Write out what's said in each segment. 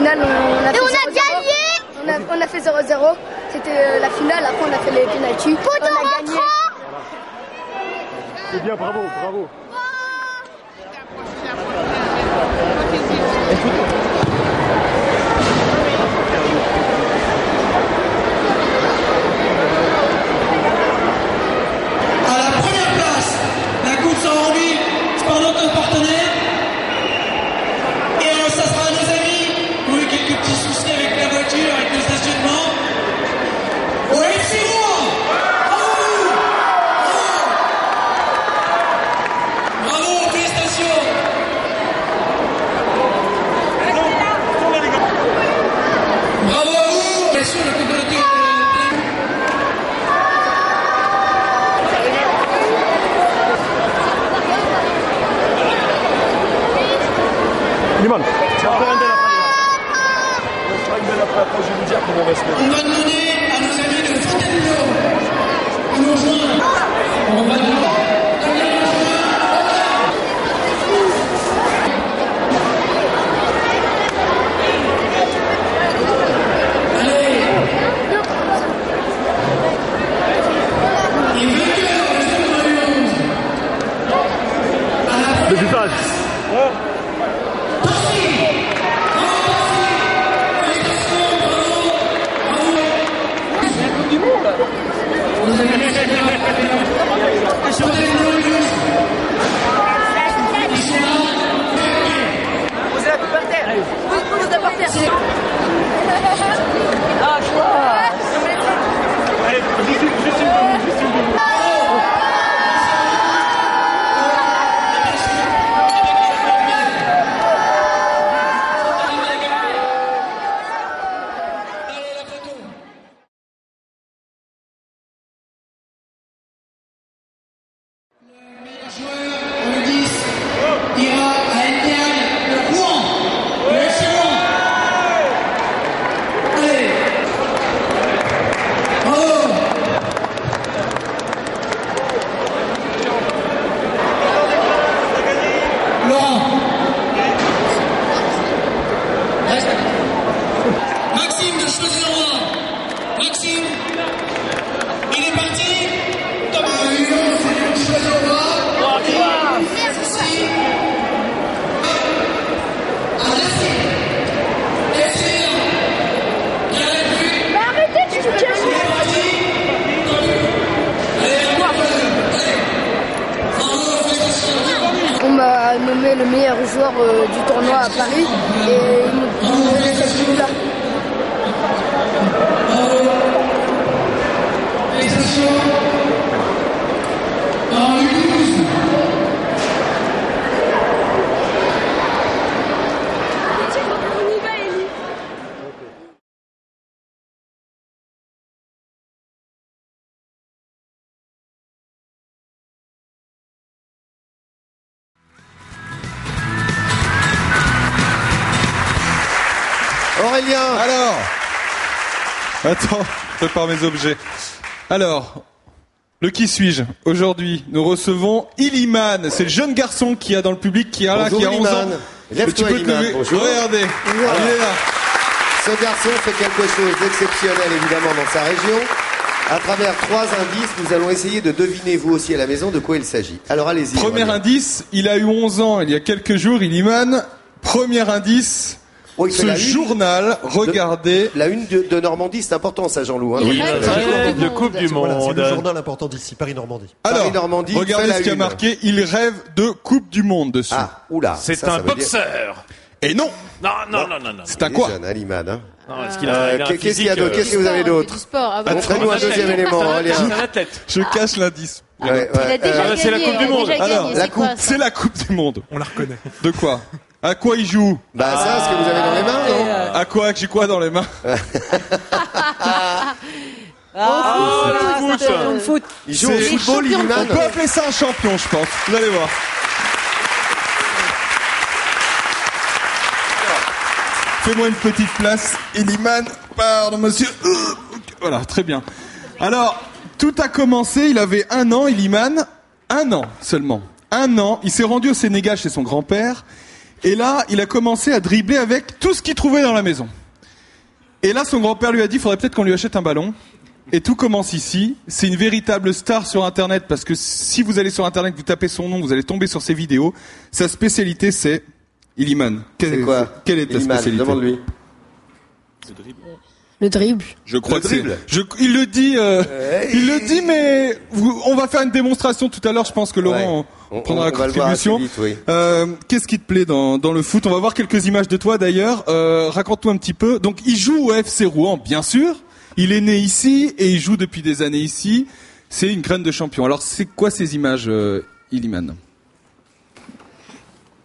finale, on a fait 0-0. a gagné. On a fait 0-0. C'était la finale. Après, on a fait les pénaltys. On a gagné. C'est bien, bravo. À la première place, la coupe sera remise par notre partenaire. Et ça sera nos amis qui ont eu quelques petits soucis avec la voiture, avec le stationnement. Au FC Rouen. Bravo, félicitations. Bravo à vous. Bien sûr, la communauté. Liman, tu vas faire un bel après, je vais vous dire comment on va se mettre. On va demander à nos amis de Fontainebleau de nous rejoindre. On va demander. Le visage. Posez la coupe par terre. Posez-la par terre. Ah, Allez, juste une de Maxime de Choisy-le-Roi. Maxime, il est parti. Top 1, c'est de Choisy-le-Roi. Merci. Arrêtez, tu te casses. On m'a nommé le meilleur joueur du tournoi à Paris et il me donnait cette coupe-là. Aurélien. Alors, attends, je prépare mes objets. Alors, le qui suis-je? Aujourd'hui, nous recevons Iliman. C'est le jeune garçon qui a dans le public, qui a là, Bonjour, qui a 11 ans. Iliman. Lève-toi, Tu peux te Iliman. lever. Bonjour. Regardez, il est là. Ce garçon fait quelque chose d'exceptionnel évidemment dans sa région. À travers 3 indices, nous allons essayer de deviner vous aussi à la maison de quoi il s'agit. Alors allez-y. Premier Aurélien. indice, il a eu 11 ans il y a quelques jours, Iliman. Premier indice, Oh, il fait ce la une journal, regardez. La une de Normandie, c'est important ça, Jean-Loup. Hein. Oui, de Coupe du Voilà, c'est Monde. le journal important d'ici, Paris-Normandie. Alors, Paris-Normandie fait regardez la ce qu'il y a une. marqué, il rêve de Coupe du Monde dessus. Ah, oula. C'est ça un veut dire- boxeur. Et non, Non. c'est un Il est quoi? jeune, Aliman, hein. Non, est-ce qu'il a, il a un Qu'est-ce qu'il y a physique, d'autre Qu'est-ce que vous avez d'autre Du sport. Ah, bon. Montrez-nous un deuxième élément, Aurélien. C'est un athlète. Je cache l'indice. Ouais, ouais. Il a déjà c'est la gagné, Coupe du il a Monde. déjà Alors, gagné, la c'est quoi, coupe, ça C'est la Coupe du Monde. On la reconnaît. De quoi? À quoi il joue? Bah ça, ce que vous avez dans les mains, non À quoi? J'ai quoi dans les mains? Foot. Il joue au C'est- football, On Iliman. peut appeler ça un champion, je pense. Vous allez voir. Fais-moi une petite place, Iliman. Pardon, monsieur. Voilà, très bien. Alors, tout a commencé, il avait 1 an, Iliman. 1 an seulement. 1 an. Il s'est rendu au Sénégal chez son grand-père. Et là, il a commencé à dribbler avec tout ce qu'il trouvait dans la maison. Et là, son grand-père lui a dit, faudrait peut-être qu'on lui achète un ballon. Et tout commence ici. C'est une véritable star sur Internet, parce que si vous allez sur Internet, vous tapez son nom, vous allez tomber sur ses vidéos. Sa spécialité, c'est Illiman. C'est quoi? Quelle est ta Illiman, spécialité? demande-lui. Le dribble. Je crois Le que c'est. dribble. Il le dit, mais on va faire une démonstration tout à l'heure. Je pense que Laurent prendra la va le voir assez contribution. vite, oui. Qu'est-ce qui te plaît dans le foot? On va voir quelques images de toi d'ailleurs. Raconte-nous un petit peu. Donc, il joue au FC Rouen, bien sûr. Il est né ici et il joue depuis des années ici. C'est une graine de champion. Alors, c'est quoi ces images, Illiman?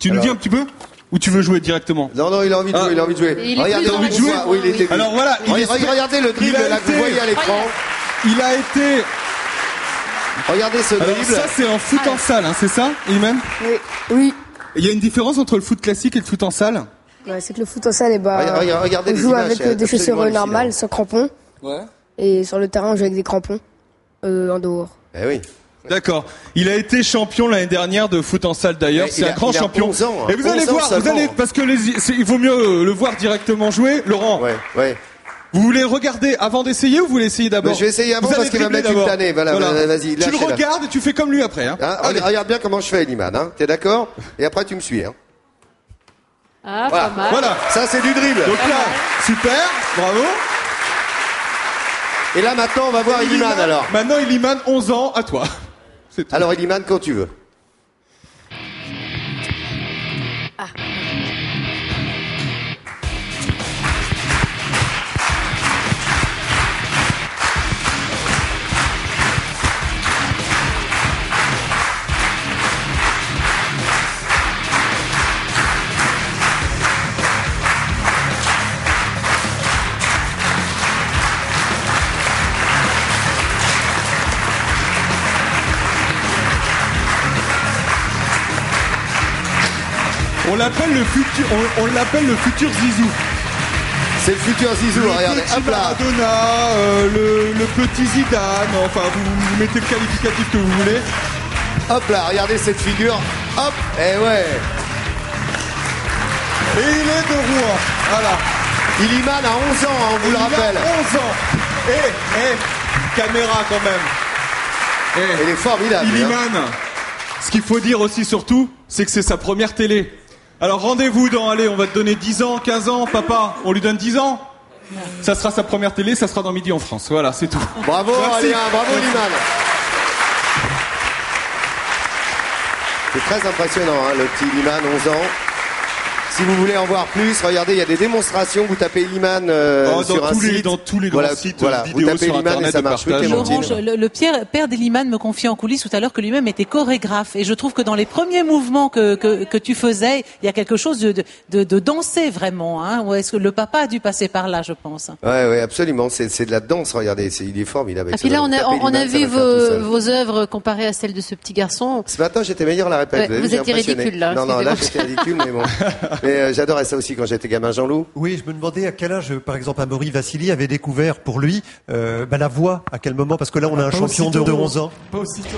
Tu nous dis un petit peu? Ou tu veux jouer directement? Non, il a envie de jouer, il a envie de jouer. Il est Regardez, plus envie de dans jouer. le Oui, il était. Alors voilà, Regardez le dribble là que vous voyez à l'écran. Il a été. Regardez ce Alors dribble. ça, c'est en foot en salle, hein, c'est ça, Illiman? Oui. Il y a une différence entre le foot classique et le foot en salle? Ouais, c'est que le foot en salle, Regardez on les joue images, avec c'est des chaussures absolument normales, hallucinant. sans crampons. Ouais. Et sur le terrain, on joue avec des crampons. En dehors. Eh oui. D'accord. Il a été champion l'année dernière de foot en salle d'ailleurs. Ouais, C'est il un a- grand il a champion. 11 ans, hein. Et vous allez 11 ans voir, seulement. parce que il vaut mieux le voir directement jouer. Laurent, Ouais. vous voulez regarder avant d'essayer ou vous voulez essayer d'abord? Mais je vais essayer avant Vous parce allez qu'il va dribbler mettre une d'abord. tannée. Voilà. Vas-y, Tu le lâchez-la. regardes et tu fais comme lui après. Hein. Hein, Allez. regarde bien comment je fais, Illiman. Hein. T'es d'accord? Et après, tu me suis. Hein. Ah, Voilà. pas mal. Voilà. Ça, c'est du dribble. Donc là, super, bravo. Et là, maintenant, on va voir Illiman alors. Maintenant, Illiman, 11 ans, à toi. C'est tout. Alors, Illiman, quand tu veux. On l'appelle le futur Zizou. C'est le futur Zizou, Le regardez. petit Hop là. Maradona, le petit Zidane, enfin vous mettez le qualificatif que vous voulez. Hop là, regardez cette figure. Hop. Eh ouais. Et il est de Rouen. Voilà. Illiman a 11 ans, hein, on vous le rappelle. Il a 11 ans. Caméra quand même. Il est formidable. hein. Illiman, ce qu'il faut dire aussi surtout, c'est que c'est sa première télé. Alors rendez-vous allez, on va te donner 10 ans, 15 ans, papa, on lui donne 10 ans. Ça sera sa première télé, ça sera dans Midi en France. Voilà, c'est tout. Bravo, Merci. Aléa, bravo, Illiman. C'est très impressionnant, hein, le petit Illiman, 11 ans. Si vous voulez en voir plus, regardez, il y a des démonstrations. Vous tapez Illiman sur un site. Dans tous les grands sites Voilà, vidéo vous tapez sur Illiman Internet et ça de marche. Oui, partage. Clémentine. Laurent, le père d'Illiman me confiait en coulisses tout à l'heure que lui-même était chorégraphe. Et je trouve que dans les premiers mouvements que tu faisais, il y a quelque chose de danser vraiment. Hein. Ou est-ce que le papa a dû passer par là, je pense. Ouais, absolument. C'est de la danse, regardez. Il est formidable. Et puis là, on a vu vos œuvres comparées à celles de ce petit garçon. Ce matin, j'étais meilleur à la répète. Ouais, vous j'ai étiez impressionné. ridicule, là. Non, là, j'étais ridicule, mais bon. Mais j'adorais ça aussi quand j'étais gamin. Jean-Loup? Oui, je me demandais à quel âge, par exemple, Amaury Vassili avait découvert pour lui la voix, à quel moment, parce que là, on a un champion de 11 ans. Pas aussitôt.